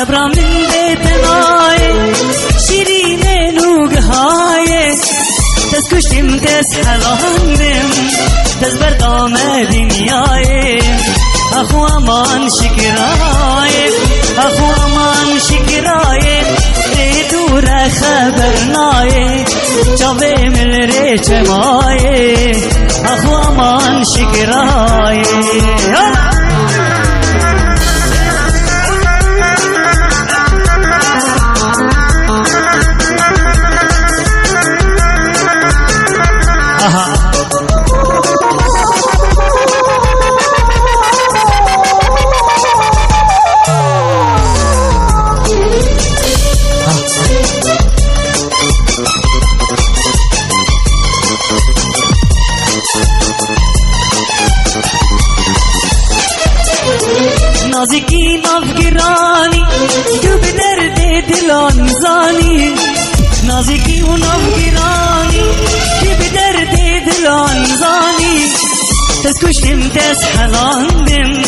صبرا من بيتناي شيرين نوقهاي تسكشتم تسحلانم تزبر دام دنياي اخو امان شكراي اخو امان شكراي دور خبرناي جاوي مل ريچماي اخو امان شكراي نازکی نافگرانی تو به درد دلان زانی نازکی و نافگرانی تو به درد دلان زانی تس کشتم تس حلاندم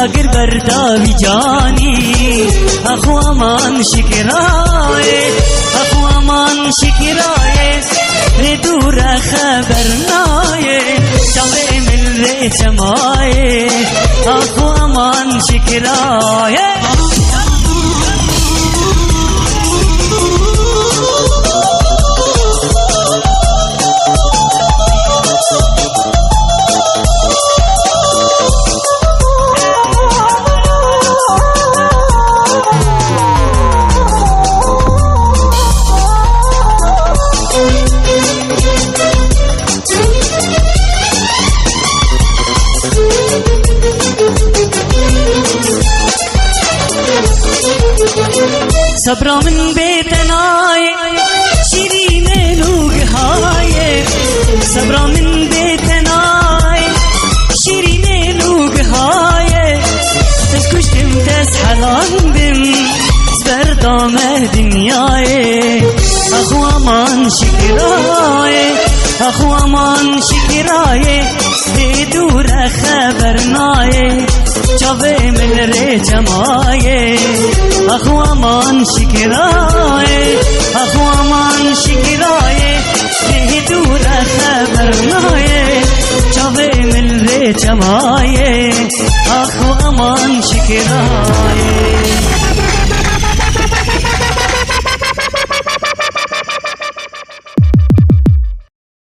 اگر برداوی جانی اخو امان شکرای اخو امان شکرای دور خبر نای شاوی مل ریچمای اخو امان شکرای صبرا من بيتناي شيرين نوقهاي صبرا من بيتناي شيرين نوقهاي تسكشتم تسحلاندم زبر دام دنياي اخو امان شكراي اخو امان شكراي دور خبرناي جاوي مل ريچماي اخو امان شکرای اخو امان شکرای دور خبرنای جاوی مل ریچمای اخو امان شکرای